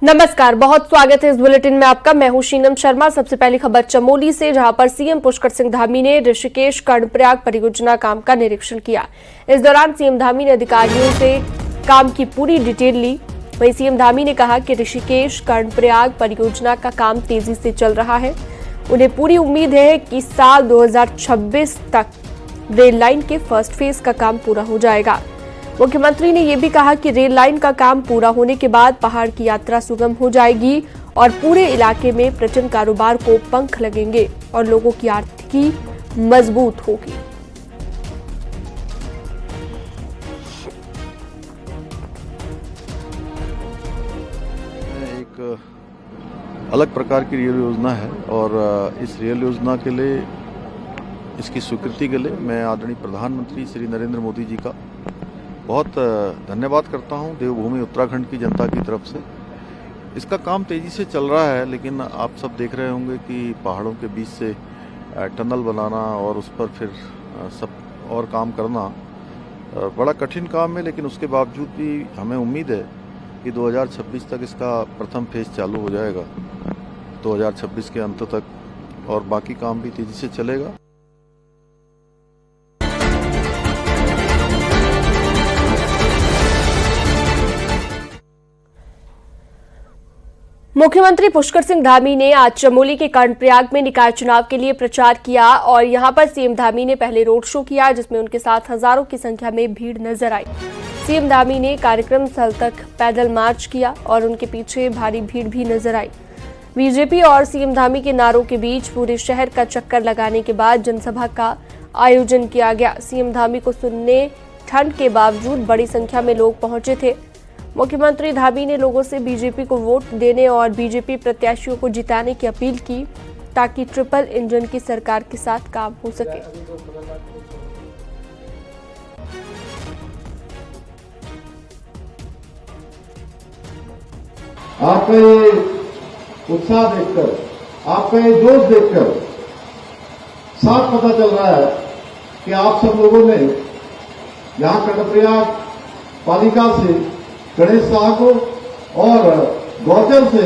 नमस्कार, बहुत स्वागत है इस बुलेटिन में आपका। मैं हूं शीनम शर्मा। सबसे पहली खबर चमोली से, जहां पर सीएम पुष्कर सिंह धामी ने ऋषिकेश कर्णप्रयाग परियोजना काम का निरीक्षण किया। इस दौरान सीएम धामी ने अधिकारियों से काम की पूरी डिटेल ली। वहीं सीएम धामी ने कहा कि ऋषिकेश कर्णप्रयाग परियोजना का काम तेजी से चल रहा है। उन्हें पूरी उम्मीद है कि साल 2026 तक रेल लाइन के फर्स्ट फेज का काम पूरा हो जाएगा। मुख्यमंत्री ने यह भी कहा कि रेल लाइन का काम पूरा होने के बाद पहाड़ की यात्रा सुगम हो जाएगी और पूरे इलाके में पर्यटन कारोबार को पंख लगेंगे और लोगों की आर्थिकी मजबूत होगी। एक अलग प्रकार की रेल योजना है और इस रेल योजना के लिए, इसकी स्वीकृति के लिए मैं आदरणीय प्रधानमंत्री श्री नरेंद्र मोदी जी का बहुत धन्यवाद करता हूं, देवभूमि उत्तराखंड की जनता की तरफ से। इसका काम तेज़ी से चल रहा है, लेकिन आप सब देख रहे होंगे कि पहाड़ों के बीच से टनल बनाना और उस पर फिर सब और काम करना बड़ा कठिन काम है। लेकिन उसके बावजूद भी हमें उम्मीद है कि 2026 तक इसका प्रथम फेज चालू हो जाएगा, 2026 के अंत तक, और बाकी काम भी तेज़ी से चलेगा। मुख्यमंत्री पुष्कर सिंह धामी ने आज चमोली के कर्णप्रयाग में निकाय चुनाव के लिए प्रचार किया और यहां पर सीएम धामी ने पहले रोड शो किया, जिसमें उनके साथ हजारों की संख्या में भीड़ नजर आई। सीएम धामी ने कार्यक्रम स्थल तक पैदल मार्च किया और उनके पीछे भारी भीड़ भी नजर आई। बीजेपी और सीएम धामी के नारों के बीच पूरे शहर का चक्कर लगाने के बाद जनसभा का आयोजन किया गया। सीएम धामी को सुनने ठंड के बावजूद बड़ी संख्या में लोग पहुंचे थे। मुख्यमंत्री धामी ने लोगों से बीजेपी को वोट देने और बीजेपी प्रत्याशियों को जिताने की अपील की, ताकि ट्रिपल इंजन की सरकार के साथ काम हो सके। आपका ये उत्साह देखकर, आपका ये जोश देखकर साफ पता चल रहा है कि आप सब लोगों ने यहां कर्णप्रयाग पालिका से गणेश शाह को और गौचर से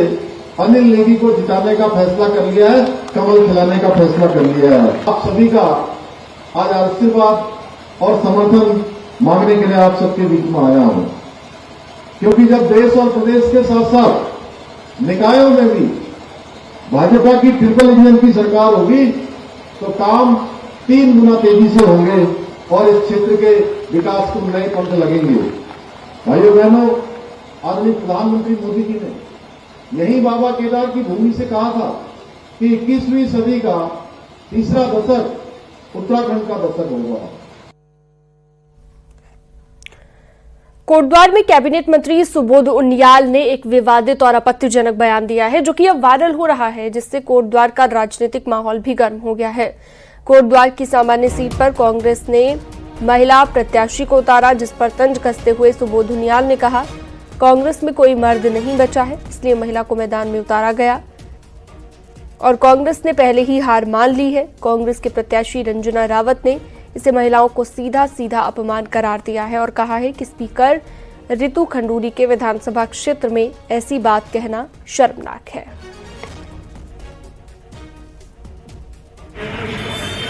अनिल नेगी को जिताने का फैसला कर लिया है, कमल खिलाने का फैसला कर लिया है। आप सभी का आज आशीर्वाद और समर्थन मांगने के लिए आप सबके बीच में आया हूं, क्योंकि जब देश और प्रदेश के साथ साथ निकायों में भी भाजपा की ट्रिपल इंजन की सरकार होगी तो काम 3 गुना तेजी से होंगे और इस क्षेत्र के विकास को नए पंख लगेंगे। भाइयों बहनों, आदरणीय प्रधानमंत्री मोदी जी ने यही बाबा केदार की भूमि से कहा था कि 21वीं सदी का तीसरा दशक उत्तराखंड का दशक होगा। कोटद्वार में कैबिनेट मंत्री सुबोध उनियाल ने एक विवादित और आपत्तिजनक बयान दिया है, जो कि अब वायरल हो रहा है, जिससे कोटद्वार का राजनीतिक माहौल भी गर्म हो गया है। कोटद्वार की सामान्य सीट पर कांग्रेस ने महिला प्रत्याशी को उतारा, जिस पर तंज कसते हुए सुबोध उनियाल ने कहा, कांग्रेस में कोई मर्द नहीं बचा है, इसलिए महिला को मैदान में उतारा गया और कांग्रेस ने पहले ही हार मान ली है। कांग्रेस के प्रत्याशी रंजना रावत ने इसे महिलाओं को सीधा सीधा अपमान करार दिया है और कहा है कि स्पीकर रितु खंडूरी के विधानसभा क्षेत्र में ऐसी बात कहना शर्मनाक है।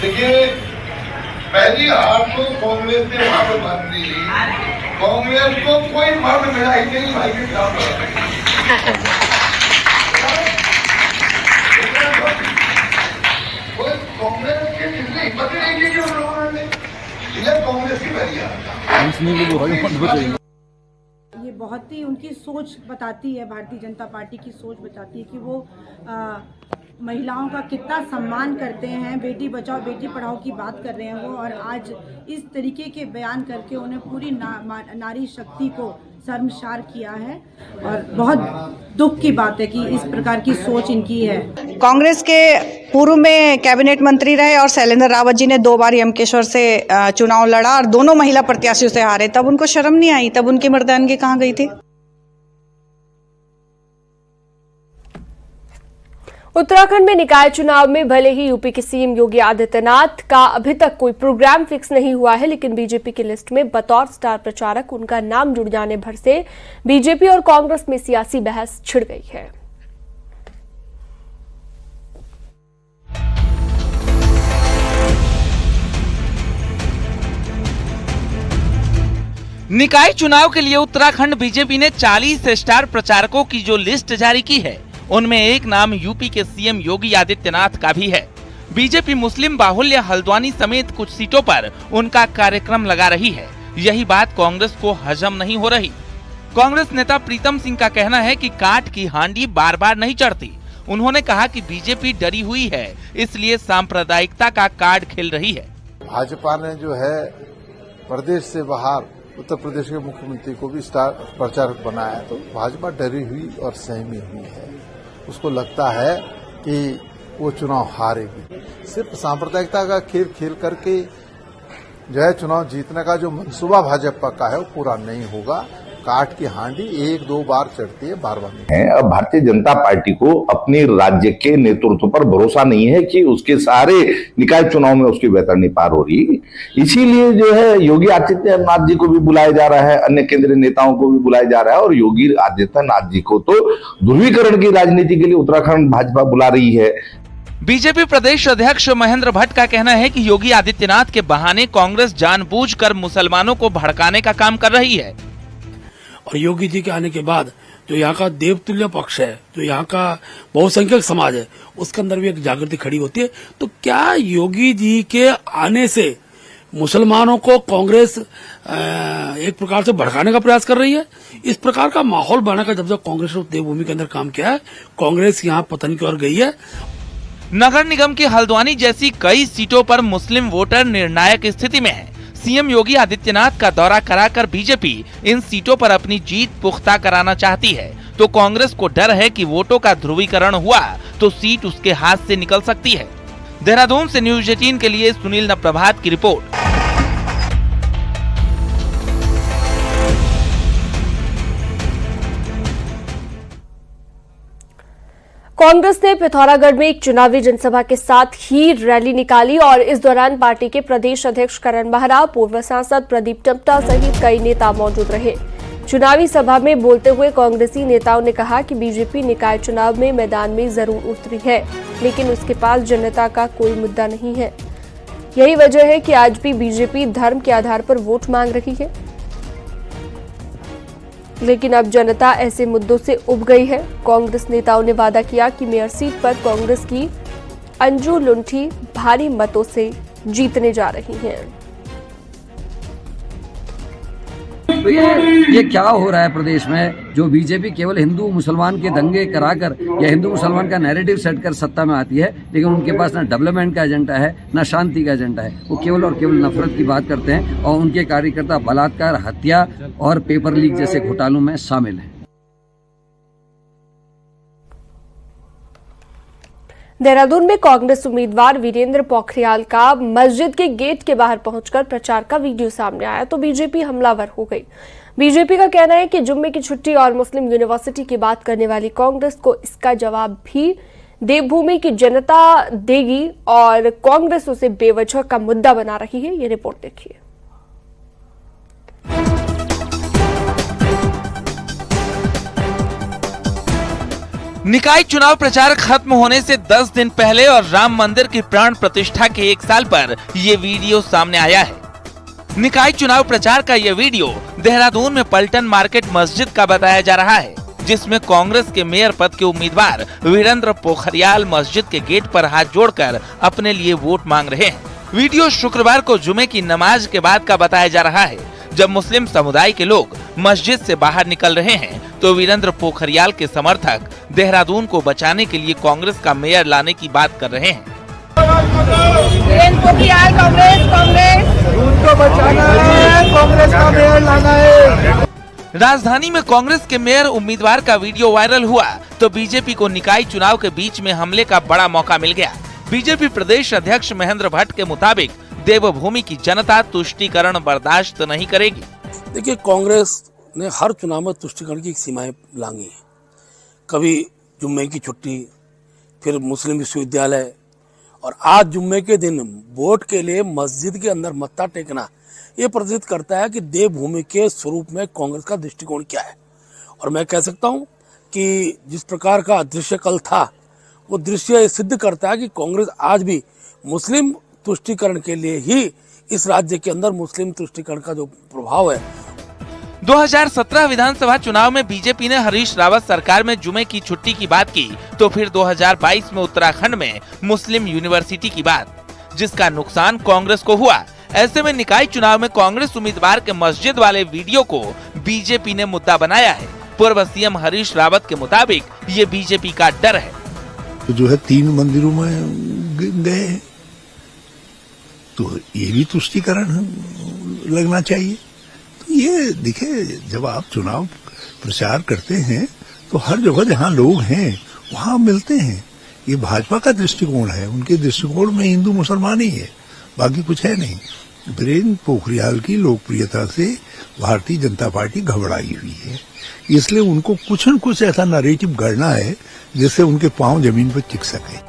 देखिए, पहली हार तो कांग्रेस ने वहां पर मान ली। कांग्रेस को कोई मर्द मिला ही नहीं भाई के काम कांग्रेस की हिम्मत नहीं की उन लोगों ने, कांग्रेस की पहली हार। ये बहुत ही उनकी सोच बताती है, भारतीय जनता पार्टी की सोच बताती है कि वो महिलाओं का कितना सम्मान करते हैं, बेटी बचाओ बेटी पढ़ाओ की बात कर रहे हैं वो, और आज इस तरीके के बयान करके उन्हें पूरी नारी शक्ति को शर्मसार किया है और बहुत दुख की बात है कि इस प्रकार की सोच इनकी है। कांग्रेस के पूर्व में कैबिनेट मंत्री रहे और शैलेंद्र रावत जी ने 2 बार यमकेश्वर से चुनाव लड़ा और दोनों महिला प्रत्याशियों से हारे, तब उनको शर्म नहीं आई, तब उनकी मर्दानगी कहाँ गई थी? उत्तराखंड में निकाय चुनाव में भले ही यूपी के सीएम योगी आदित्यनाथ का अभी तक कोई प्रोग्राम फिक्स नहीं हुआ है, लेकिन बीजेपी की लिस्ट में बतौर स्टार प्रचारक उनका नाम जुड़ जाने भर से बीजेपी और कांग्रेस में सियासी बहस छिड़ गई है। निकाय चुनाव के लिए उत्तराखंड बीजेपी ने 40 स्टार प्रचारकों की जो लिस्ट जारी की है, उनमें एक नाम यूपी के सीएम योगी आदित्यनाथ का भी है। बीजेपी मुस्लिम बाहुल्य हल्द्वानी समेत कुछ सीटों पर उनका कार्यक्रम लगा रही है। यही बात कांग्रेस को हजम नहीं हो रही। कांग्रेस नेता प्रीतम सिंह का कहना है कि काठ की हांडी बार बार नहीं चढ़ती। उन्होंने कहा कि बीजेपी डरी हुई है, इसलिए सांप्रदायिकता का कार्ड खेल रही है। भाजपा ने जो है प्रदेश से बाहर उत्तर प्रदेश के मुख्यमंत्री को भी स्टार प्रचारक बनाया, तो भाजपा डरी हुई और सहमी हुई है। उसको लगता है कि वो चुनाव हारेगी। सिर्फ सांप्रदायिकता का खेल खेल करके जो है चुनाव जीतने का जो मंसूबा भाजपा का है वो पूरा नहीं होगा। काठ की हांडी एक दो बार चढ़ती है, बार बार नहीं। अब भारतीय जनता पार्टी को अपने राज्य के नेतृत्व पर भरोसा नहीं है कि उसके सारे निकाय चुनाव में उसकी बेहतरनी पार हो रही। इसीलिए जो है योगी आदित्यनाथ जी को भी बुलाया जा रहा है, अन्य केंद्रीय नेताओं को भी बुलाया जा रहा है, और योगी आदित्यनाथ जी को तो ध्रुवीकरण की राजनीति के लिए उत्तराखंड भाजपा बुला रही है। बीजेपी प्रदेश अध्यक्ष महेंद्र भट्ट का कहना है कि योगी आदित्यनाथ के बहाने कांग्रेस जानबूझकर मुसलमानों को भड़काने का काम कर रही है। और योगी जी के आने के बाद जो यहाँ का देवतुल्य पक्ष है, जो यहाँ का बहुसंख्यक समाज है, उसके अंदर भी एक जागृति खड़ी होती है। तो क्या योगी जी के आने से मुसलमानों को कांग्रेस एक प्रकार से भड़काने का प्रयास कर रही है? इस प्रकार का माहौल बना कर जब कांग्रेस ने देवभूमि के अंदर काम किया है, कांग्रेस यहाँ पतन की ओर गई है। नगर निगम की हल्द्वानी जैसी कई सीटों पर मुस्लिम वोटर निर्णायक स्थिति में है। सीएम योगी आदित्यनाथ का दौरा कराकर बीजेपी इन सीटों पर अपनी जीत पुख्ता कराना चाहती है, तो कांग्रेस को डर है कि वोटों का ध्रुवीकरण हुआ तो सीट उसके हाथ से निकल सकती है। देहरादून से न्यूज 18 के लिए सुनील नप्रभात की रिपोर्ट। कांग्रेस ने पिथौरागढ़ में एक चुनावी जनसभा के साथ ही रैली निकाली और इस दौरान पार्टी के प्रदेश अध्यक्ष करण महरा, पूर्व सांसद प्रदीप टम्टा सहित कई नेता मौजूद रहे। चुनावी सभा में बोलते हुए कांग्रेसी नेताओं ने कहा कि बीजेपी निकाय चुनाव में मैदान में जरूर उतरी है, लेकिन उसके पास जनता का कोई मुद्दा नहीं है। यही वजह है कि आज भी बीजेपी धर्म के आधार पर वोट मांग रही है, लेकिन अब जनता ऐसे मुद्दों से उब गई है। कांग्रेस नेताओं ने वादा किया कि मेयर सीट पर कांग्रेस की अंजू लुंठी भारी मतों से जीतने जा रही हैं। तो ये क्या हो रहा है प्रदेश में? जो बीजेपी केवल हिंदू मुसलमान के दंगे कराकर या हिंदू मुसलमान का नैरेटिव सेट कर सत्ता में आती है, लेकिन उनके पास ना डेवलपमेंट का एजेंडा है, ना शांति का एजेंडा है। वो केवल और केवल नफरत की बात करते हैं और उनके कार्यकर्ता बलात्कार, हत्या और पेपर लीक जैसे घोटालों में शामिल हैं। देहरादून में कांग्रेस उम्मीदवार वीरेंद्र पोखरियाल का मस्जिद के गेट के बाहर पहुंचकर प्रचार का वीडियो सामने आया तो बीजेपी हमलावर हो गई। बीजेपी का कहना है कि जुम्मे की छुट्टी और मुस्लिम यूनिवर्सिटी की बात करने वाली कांग्रेस को इसका जवाब भी देवभूमि की जनता देगी और कांग्रेस उसे बेवजह का मुद्दा बना रही है। ये रिपोर्ट देखिए। निकाय चुनाव प्रचार खत्म होने से 10 दिन पहले और राम मंदिर की प्राण प्रतिष्ठा के 1 साल पर ये वीडियो सामने आया है। निकाय चुनाव प्रचार का ये वीडियो देहरादून में पलटन मार्केट मस्जिद का बताया जा रहा है, जिसमें कांग्रेस के मेयर पद के उम्मीदवार वीरेंद्र पोखरियाल मस्जिद के गेट पर हाथ जोड़कर अपने लिए वोट मांग रहे हैं। वीडियो शुक्रवार को जुमे की नमाज के बाद का बताया जा रहा है, जब मुस्लिम समुदाय के लोग मस्जिद से बाहर निकल रहे हैं तो वीरेंद्र पोखरियाल के समर्थक देहरादून को बचाने के लिए कांग्रेस का मेयर लाने की बात कर रहे हैं। वीरेंद्र पोखरियाल कांग्रेस उनको बचाना है, कांग्रेस का मेयर लाना है। राजधानी में कांग्रेस के मेयर उम्मीदवार का वीडियो वायरल हुआ तो बीजेपी को निकाय चुनाव के बीच में हमले का बड़ा मौका मिल गया। बीजेपी प्रदेश अध्यक्ष महेंद्र भट्ट के मुताबिक देवभूमि की जनता तुष्टीकरण बर्दाश्त नहीं करेगी। देखिए, कांग्रेस ने हर चुनाव में तुष्टीकरण की सीमाएं लांगी है। कभी जुम्मे की छुट्टी, फिर मुस्लिम विश्वविद्यालय, और आज जुम्मे के दिन वोट के लिए मस्जिद के अंदर मत्था टेकना, ये प्रदर्शित करता है कि देवभूमि के स्वरूप में कांग्रेस का दृष्टिकोण क्या है। और मैं कह सकता हूं कि जिस प्रकार का दृश्य कल था, वो दृश्य सिद्ध करता है कि कांग्रेस आज भी मुस्लिम तुष्टीकरण के लिए ही इस राज्य के अंदर मुस्लिम तुष्टीकरण का जो प्रभाव है। 2017 विधानसभा चुनाव में बीजेपी ने हरीश रावत सरकार में जुमे की छुट्टी की बात की, तो फिर 2022 में उत्तराखंड में मुस्लिम यूनिवर्सिटी की बात, जिसका नुकसान कांग्रेस को हुआ। ऐसे में निकाय चुनाव में कांग्रेस उम्मीदवार के मस्जिद वाले वीडियो को बीजेपी ने मुद्दा बनाया है। पूर्व सीएम हरीश रावत के मुताबिक ये बीजेपी का डर है। तो जो है 3 मंदिरों में गए, तो ये भी तुष्टीकरण लगना चाहिए। तो ये देखिए, जब आप चुनाव प्रचार करते हैं तो हर जगह जहां लोग हैं वहां मिलते हैं। ये भाजपा का दृष्टिकोण है, उनके दृष्टिकोण में हिंदू मुसलमान ही है, बाकी कुछ है नहीं। वीरेंद्र पोखरियाल की लोकप्रियता से भारतीय जनता पार्टी घबराई हुई है, इसलिए उनको कुछ न कुछ ऐसा नैरेटिव गढ़ना है जिससे उनके पांव जमीन पर टिक सके।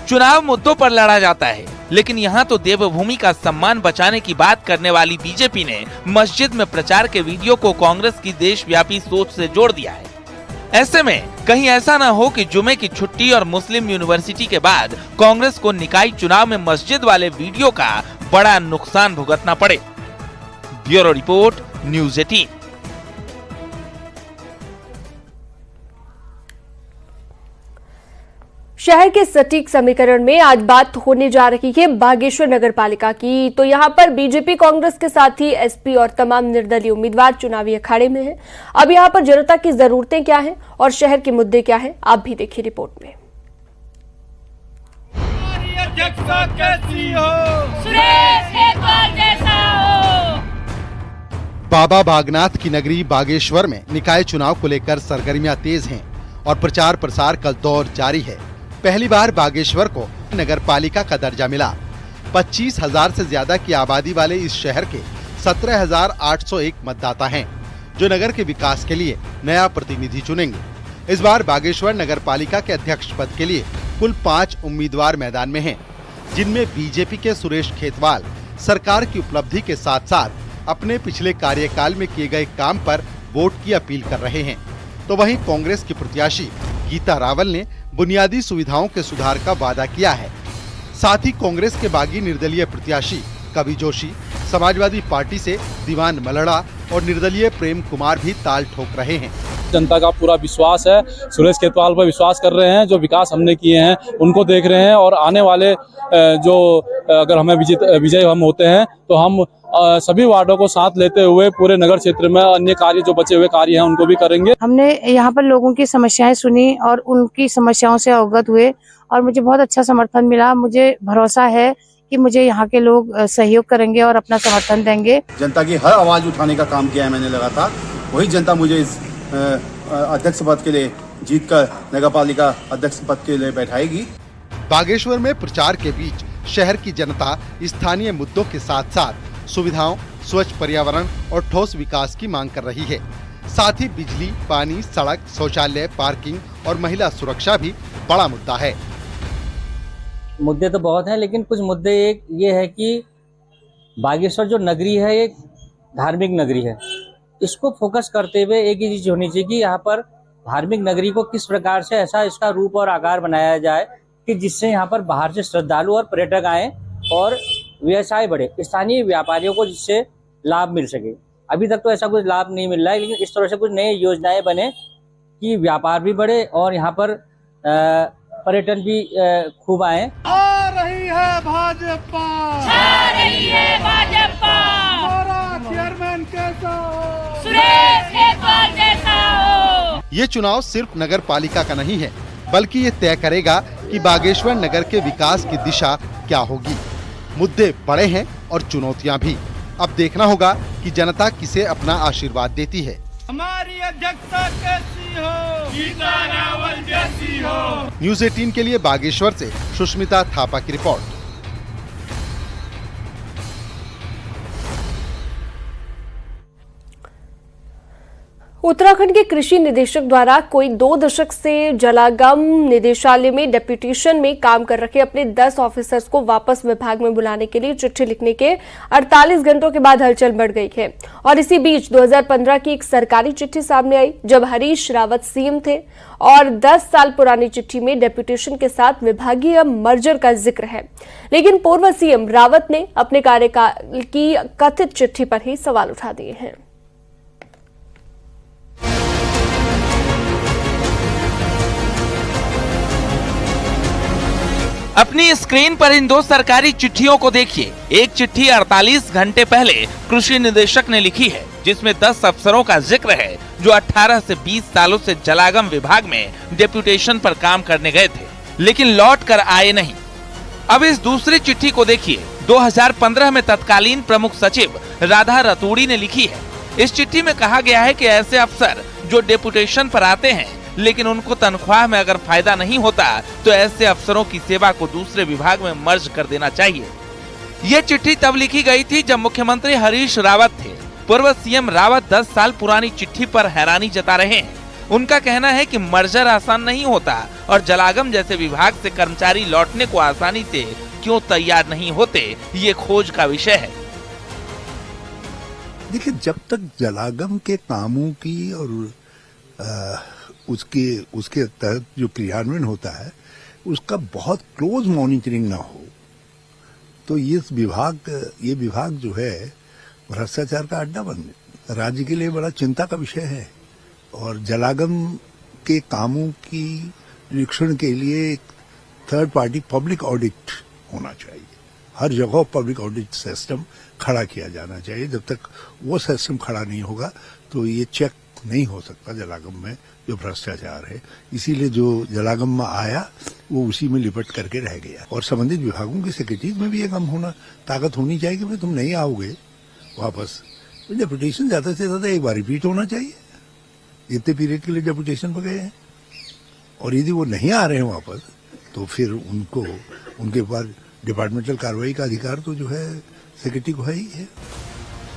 चुनाव मुद्दों पर लड़ा जाता है, लेकिन यहाँ तो देवभूमि का सम्मान बचाने की बात करने वाली बीजेपी ने मस्जिद में प्रचार के वीडियो को कांग्रेस की देशव्यापी सोच से जोड़ दिया है। ऐसे में कहीं ऐसा न हो कि जुमे की छुट्टी और मुस्लिम यूनिवर्सिटी के बाद कांग्रेस को निकाय चुनाव में मस्जिद वाले वीडियो का बड़ा नुकसान भुगतना पड़े। Bureau report, news 18। शहर के सटीक समीकरण में आज बात होने जा रही है बागेश्वर नगर पालिका की। तो यहां पर बीजेपी कांग्रेस के साथ ही एसपी और तमाम निर्दलीय उम्मीदवार चुनावी अखाड़े में हैं। अब यहां पर जनता की जरूरतें क्या हैं और शहर के मुद्दे क्या हैं, आप भी देखिए रिपोर्ट में। बाबा बागनाथ की नगरी बागेश्वर में निकाय चुनाव को लेकर सरगर्मियां तेज हैं और प्रचार प्रसार का दौर जारी है। पहली बार बागेश्वर को नगर पालिका का दर्जा मिला। 25,000 से ज्यादा की आबादी वाले इस शहर के 17,801 मतदाता हैं, जो नगर के विकास के लिए नया प्रतिनिधि चुनेंगे। इस बार बागेश्वर नगर पालिका के अध्यक्ष पद के लिए कुल 5 उम्मीदवार मैदान में हैं, जिनमें बीजेपी के सुरेश खेतवाल सरकार की उपलब्धि के साथ साथ अपने पिछले कार्यकाल में किए गए काम पर वोट की अपील कर रहे हैं। तो वहीं कांग्रेस की प्रत्याशी गीता रावल ने बुनियादी सुविधाओं के सुधार का वादा किया है। साथ ही कांग्रेस के बागी निर्दलीय प्रत्याशी कवि जोशी, समाजवादी पार्टी से दीवान मलड़ा और निर्दलीय प्रेम कुमार भी ताल ठोक रहे हैं। जनता का पूरा विश्वास है, सुरेश खेतवाल पर विश्वास कर रहे हैं। जो विकास हमने किए हैं उनको देख रहे हैं, और आने वाले अगर हमें विजय हम होते हैं तो हम सभी वार्डों को साथ लेते हुए पूरे नगर क्षेत्र में अन्य कार्य जो बचे हुए कार्य हैं उनको भी करेंगे। हमने यहाँ पर लोगों की समस्याएं सुनी और उनकी समस्याओं से अवगत हुए और मुझे बहुत अच्छा समर्थन मिला। मुझे भरोसा है कि मुझे यहाँ के लोग सहयोग करेंगे और अपना समर्थन देंगे। जनता की हर आवाज उठाने का काम किया है मैंने लगातार, वही जनता मुझे इस अध्यक्ष पद के लिए जीत कर नगर पालिका अध्यक्ष पद के लिए बैठाएगी। बागेश्वर में प्रचार के बीच शहर की जनता स्थानीय मुद्दों के साथ साथ सुविधाओं, स्वच्छ पर्यावरण और ठोस विकास की मांग कर रही है। साथ ही बिजली, पानी, सड़क, शौचालय, पार्किंग और महिला सुरक्षा भी बड़ा मुद्दा है। मुद्दे तो बहुत हैं, लेकिन कुछ मुद्दे एक ये है कि बागेश्वर जो नगरी है एक धार्मिक नगरी है। इसको फोकस करते हुए एक ही चीज होनी चाहिए कि यहाँ पर धार्मिक नगरी को किस प्रकार से ऐसा इसका रूप और आकार बनाया जाए कि जिससे यहाँ पर बाहर से श्रद्धालु और पर्यटक आए और व्यवसाय बढ़े, स्थानीय व्यापारियों को जिससे लाभ मिल सके। अभी तक तो ऐसा कुछ लाभ नहीं मिल रहा है, लेकिन इस तरह से कुछ नई योजनाएं बने कि व्यापार भी बढ़े और यहाँ पर पर्यटन भी खूब आए। आ रही है भाजपा, छा रही है भाजपा, हमारा चेयरमैन कैसा हो, सुरेश खेतवाल जैसा हो। ये चुनाव सिर्फ नगर पालिका का नहीं है, बल्कि ये तय करेगा कि बागेश्वर नगर के विकास की दिशा क्या होगी। मुद्दे बड़े हैं और चुनौतियां भी। अब देखना होगा कि जनता किसे अपना आशीर्वाद देती है। हमारी अध्यक्षता कैसी हो, गीता रावल जैसी हो। न्यूज़ 18 के लिए बागेश्वर से सुष्मिता थापा की रिपोर्ट। उत्तराखंड के कृषि निदेशक द्वारा कोई 2 दशक से जलागम निदेशालय में डेप्यूटेशन में काम कर रखे अपने 10 ऑफिसर्स को वापस विभाग में बुलाने के लिए चिट्ठी लिखने के 48 घंटों के बाद हलचल बढ़ गई है। और इसी बीच 2015 की एक सरकारी चिट्ठी सामने आई जब हरीश रावत सीएम थे और 10 साल पुरानी चिट्ठी में डेप्यूटेशन के साथ विभागीय मर्जर का जिक्र है। लेकिन पूर्व सीएम रावत ने अपने कार्यकाल की कथित चिट्ठी पर ही सवाल उठा दिए हैं। अपनी स्क्रीन पर इन 2 सरकारी चिट्ठियों को देखिए। एक चिट्ठी 48 घंटे पहले कृषि निदेशक ने लिखी है जिसमें 10 अफसरों का जिक्र है जो 18 से 20 सालों से जलागम विभाग में डेप्यूटेशन पर काम करने गए थे लेकिन लौट कर आए नहीं। अब इस दूसरी चिट्ठी को देखिए। 2015 में तत्कालीन प्रमुख सचिव राधा रतूड़ी ने लिखी है। इस चिट्ठी में कहा गया है कि ऐसे अफसर जो डेप्यूटेशन पर आते हैं लेकिन उनको तनख्वाह में अगर फायदा नहीं होता तो ऐसे अफसरों की सेवा को दूसरे विभाग में मर्ज कर देना चाहिए। ये चिट्ठी तब लिखी गई थी जब मुख्यमंत्री हरीश रावत थे। पूर्व सीएम रावत 10 साल पुरानी चिट्ठी पर हैरानी जता रहे हैं। उनका कहना है कि मर्जर आसान नहीं होता और जलागम जैसे विभाग से कर्मचारी लौटने को आसानी से क्यों तैयार नहीं होते, ये खोज का विषय है। देखिए, जब तक जलागम के कामों की और उसके तहत जो क्रियान्वयन होता है उसका बहुत क्लोज मॉनिटरिंग ना हो तो ये विभाग जो है भ्रष्टाचार का अड्डा बन गया। राज्य के लिए बड़ा चिंता का विषय है और जलागम के कामों की निरीक्षण के लिए एक थर्ड पार्टी पब्लिक ऑडिट होना चाहिए। हर जगह पब्लिक ऑडिट सिस्टम खड़ा किया जाना चाहिए। जब तक वो सिस्टम खड़ा नहीं होगा तो ये चेक नहीं हो सकता जलागम में जो भ्रष्टाचार है। इसीलिए जो जलागम में आया वो उसी में लिपट करके रह गया और संबंधित विभागों के सेक्रेटरीज में भी ये काम होना ताकत होनी चाहिए कि भाई तुम नहीं आओगे वापस तो डेपुटेशन ज्यादा से ज्यादा एक बार रिपीट होना चाहिए। इतने पीरियड के लिए डेपुटेशन पर गए हैं और यदि वो नहीं आ रहे हैं वापस तो फिर उनके पास डिपार्टमेंटल कार्रवाई का अधिकार तो जो है सेक्रेटरी को है ही है।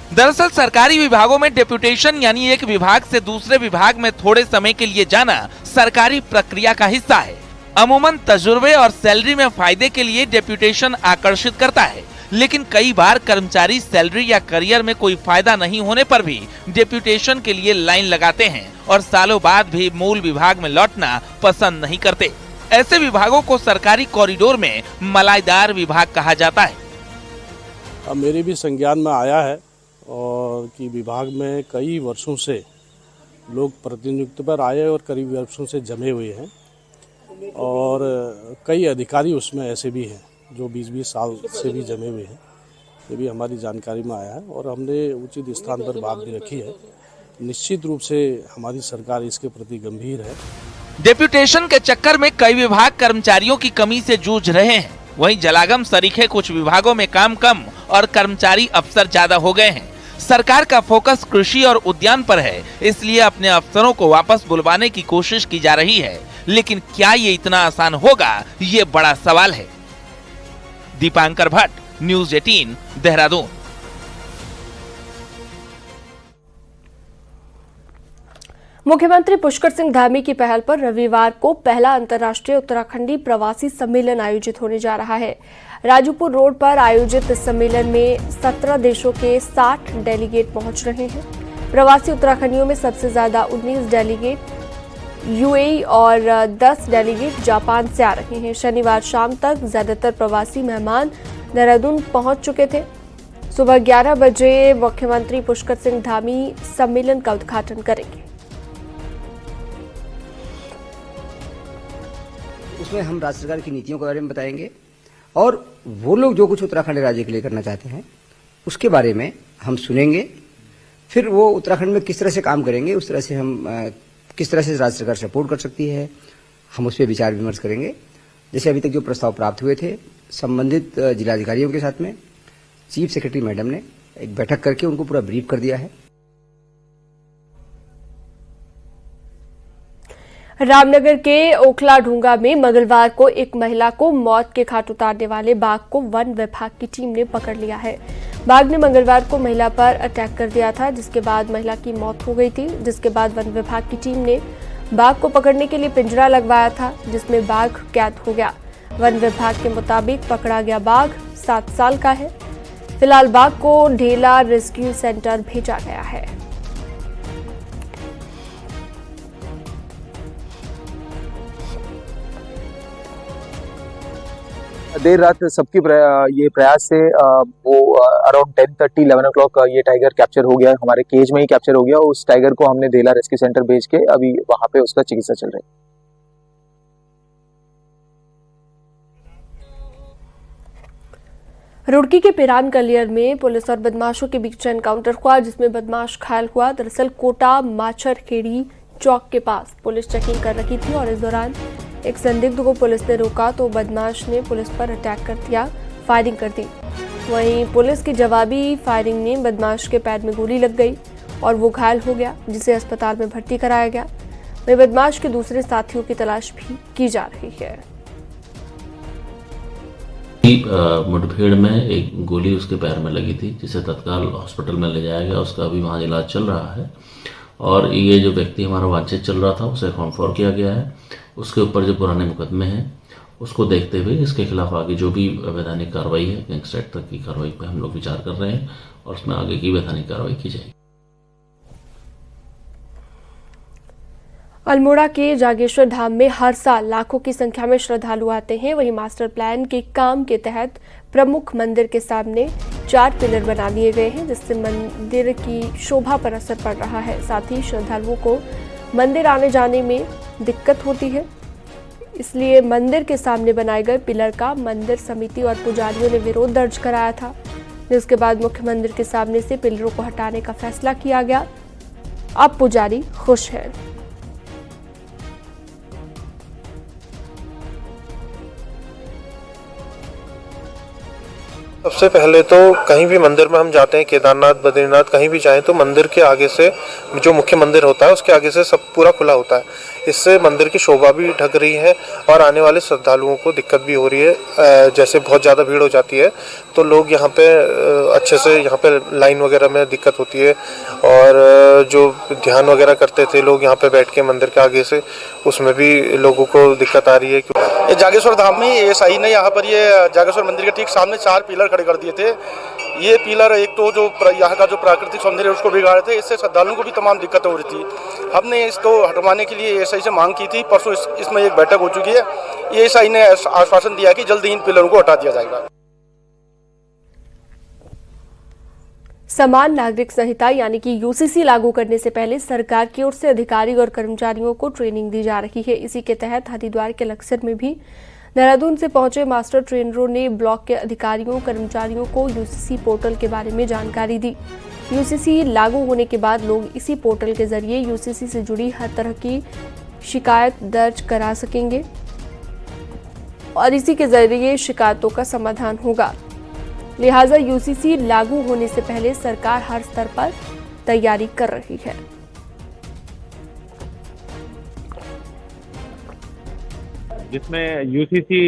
दरअसल सरकारी विभागों में डेप्यूटेशन यानी एक विभाग से दूसरे विभाग में थोड़े समय के लिए जाना सरकारी प्रक्रिया का हिस्सा है। अमूमन तजुर्बे और सैलरी में फायदे के लिए डेप्यूटेशन आकर्षित करता है लेकिन कई बार कर्मचारी सैलरी या करियर में कोई फायदा नहीं होने पर भी डेप्यूटेशन के लिए लाइन लगाते हैं और सालों बाद भी मूल विभाग में लौटना पसंद नहीं करते। ऐसे विभागों को सरकारी कॉरिडोर में मलाईदार विभाग कहा जाता है। अब मेरे भी संज्ञान में आया है और कि विभाग में कई वर्षों से लोग प्रतिनियुक्ति पर आए और करीब वर्षों से जमे हुए हैं और कई अधिकारी उसमें ऐसे भी हैं जो 20-20 साल से भी जमे हुए हैं। ये भी हमारी जानकारी में आया है और हमने उचित स्थान पर बात भी रखी है। निश्चित रूप से हमारी सरकार इसके प्रति गंभीर है। डेप्यूटेशन के चक्कर में कई विभाग कर्मचारियों की कमी से जूझ रहे हैं। वहीं जलागम सरीखे कुछ विभागों में काम कम और कर्मचारी अफसर ज्यादा हो गए हैं। सरकार का फोकस कृषि और उद्यान पर है, इसलिए अपने अफसरों को वापस बुलवाने की कोशिश की जा रही है। लेकिन क्या ये इतना आसान होगा, ये बड़ा सवाल है। दीपांकर भट्ट, न्यूज़ 18, देहरादून। मुख्यमंत्री पुष्कर सिंह धामी की पहल पर रविवार को पहला अंतर्राष्ट्रीय उत्तराखंडी प्रवासी सम्मेलन आयोजित होने जा रहा है। राजूपुर रोड पर आयोजित इस सम्मेलन में 17 देशों के 60 डेलीगेट पहुंच रहे हैं। प्रवासी उत्तराखंडियों में सबसे ज्यादा 19 डेलीगेट यूएई और 10 डेलीगेट जापान से आ रहे हैं। शनिवार शाम तक ज्यादातर प्रवासी मेहमान देहरादून पहुंच चुके थे। सुबह 11 बजे मुख्यमंत्री पुष्कर सिंह धामी सम्मेलन का उद्घाटन करेंगे। उसमें हम राज्य सरकार की नीतियों के बारे में बताएंगे और वो लोग जो कुछ उत्तराखंड राज्य के लिए करना चाहते हैं उसके बारे में हम सुनेंगे। फिर वो उत्तराखंड में किस तरह से काम करेंगे, उस तरह से हम किस तरह से राज्य सरकार सपोर्ट कर सकती है, हम उस पर विचार विमर्श करेंगे। जैसे अभी तक जो प्रस्ताव प्राप्त हुए थे संबंधित जिलाधिकारियों के साथ में चीफ सेक्रेटरी मैडम ने एक बैठक करके उनको पूरा ब्रीफ कर दिया है। रामनगर के ओखला ढूंगा में मंगलवार को एक महिला को मौत के घाट उतारने वाले बाघ को वन विभाग की टीम ने पकड़ लिया है। बाघ ने मंगलवार को महिला पर अटैक कर दिया था, जिसके बाद महिला की मौत हो गई थी। जिसके बाद वन विभाग की टीम ने बाघ को पकड़ने के लिए पिंजरा लगवाया था, जिसमें बाघ कैद हो गया। वन विभाग के मुताबिक पकड़ा गया बाघ 7 साल का है। फिलहाल बाघ को ढेला रेस्क्यू सेंटर भेजा गया है। देर रात सबकी ये प्रयास से वो अराउंड 10:30-11 o'clock ये टाइगर कैप्चर हो गया, हमारे केज में ही कैप्चर हो गया। उस टाइगर को हमने ढेला रेस्क्यू सेंटर भेज के अभी वहां पे उसका चिकित्सा चल रही है। रुड़की के पिरान कलियर में पुलिस और बदमाशों के बीच एनकाउंटर हुआ, जिसमें बदमाश घायल हुआ। दरअसल कोटा माचरखेड़ी चौक के पास पुलिस चेकिंग कर रही थी और इस दौरान एक संदिग्ध को पुलिस ने रोका तो बदमाश ने पुलिस पर अटैक कर दिया, फायरिंग कर दी। वहीं पुलिस की जवाबी फायरिंग में बदमाश के पैर में गोली लग गई और वो घायल हो गया, जिसे अस्पताल में भर्ती कराया गया। वहीं बदमाश के दूसरे साथियों की तलाश भी की जा रही है। मुठभेड़ में एक गोली उसके पैर में लगी थी, जिसे तत्काल हॉस्पिटल में ले जाया गया। उसका अभी वहाँ इलाज चल रहा है और ये जो व्यक्ति हमारा वांछित चल रहा था उसे कॉन्फर्म किया गया है। उसके ऊपर जो पुराने मुकदमे हैं उसको देखते हुए इसके खिलाफ आगे जो भी वैधानिक कार्रवाई है, गैंगस्टर एक्ट तक की कार्रवाई पर हम लोग विचार कर रहे हैं और उसमें आगे की वैधानिक कार्रवाई की जाएगी। अल्मोड़ा के जागेश्वर धाम में हर साल लाखों की संख्या में श्रद्धालु आते हैं। वहीं मास्टर प्लान के काम के तहत प्रमुख मंदिर के सामने 4 पिलर बना दिए गए हैं, जिससे मंदिर की शोभा पर असर पड़ रहा है। साथ ही श्रद्धालुओं को मंदिर आने जाने में दिक्कत होती है, इसलिए मंदिर के सामने बनाए गए पिलर का मंदिर समिति और पुजारियों ने विरोध दर्ज कराया था, जिसके बाद मुख्य मंदिर के सामने से पिलरों को हटाने का फैसला किया गया। अब पुजारी खुश हैं। सबसे पहले तो कहीं भी मंदिर में हम जाते हैं, केदारनाथ, बद्रीनाथ, कहीं भी जाएं तो मंदिर के आगे से जो मुख्य मंदिर होता है उसके आगे से सब पूरा खुला होता है। इससे मंदिर की शोभा भी ढक रही है और आने वाले श्रद्धालुओं को दिक्कत भी हो रही है। जैसे बहुत ज़्यादा भीड़ हो जाती है तो लोग यहाँ पे अच्छे से यहाँ पे लाइन वगैरह में दिक्कत होती है और जो ध्यान वगैरह करते थे लोग यहाँ पे बैठ के मंदिर के आगे से, उसमें भी लोगों को दिक्कत आ रही है। ये जागेश्वर धाम में ये सही नहीं, यहाँ पर ये जागेश्वर मंदिर के ठीक सामने 4 पिलर खड़े कर दिए थे। ये पिलर एक तो जो यहाँ का जो प्राकृतिक सौंदर्य है उसको बिगाड़े थे, इससे श्रद्धालुओं को भी तमाम दिक्कतें हो रही थी। हमने इसको हटवाने के लिए एसआई से मांग की थी, परसों इसमें एक बैठक हो चुकी है। ये एसआई ने आश्वासन दिया कि जल्दी इन पिलरों को हटा दिया जाएगा। समान नागरिक संहिता यानी कि यूसीसी लागू करने से पहले सरकार की ओर से अधिकारी और कर्मचारियों को ट्रेनिंग दी जा रही है। इसी के तहत हरिद्वार के लक्सर में भी देहरादून से पहुंचे मास्टर ट्रेनरों ने ब्लॉक के अधिकारियों कर्मचारियों को यूसीसी पोर्टल के बारे में जानकारी दी। यूसीसी लागू होने के बाद लोग इसी पोर्टल के जरिए यूसीसी से जुड़ी हर तरह की शिकायत दर्ज करा सकेंगे और इसी के जरिए शिकायतों का समाधान होगा। लिहाजा यूसीसी लागू होने से पहले सरकार हर स्तर पर तैयारी कर रही है। जिसमें यूसीसी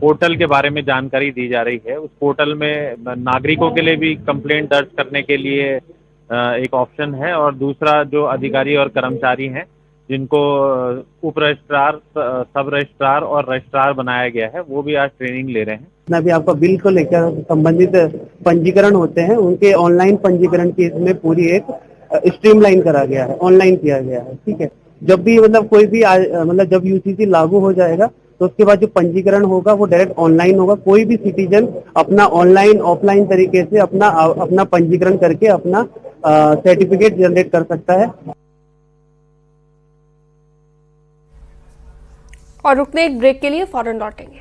पोर्टल के बारे में जानकारी दी जा रही है। उस पोर्टल में नागरिकों के लिए भी कंप्लेंट दर्ज करने के लिए एक ऑप्शन है और दूसरा जो अधिकारी और कर्मचारी हैं जिनको उप रजिस्ट्रार, सब रजिस्ट्रार और रजिस्ट्रार बनाया गया है, वो भी आज ट्रेनिंग ले रहे हैं। जितना भी आपका बिल को लेकर संबंधित पंजीकरण होते हैं उनके ऑनलाइन पंजीकरण की इसमें पूरी एक स्ट्रीमलाइन करा गया है, ऑनलाइन किया गया है। ठीक है, जब भी मतलब कोई भी मतलब जब यूसीसी लागू हो जाएगा तो उसके बाद जो पंजीकरण होगा वो डायरेक्ट ऑनलाइन होगा। कोई भी सिटीजन अपना ऑनलाइन ऑफलाइन तरीके से अपना पंजीकरण करके अपना सर्टिफिकेट जनरेट कर सकता है। और रुकने एक ब्रेक के लिए फौरन लौटेंगे।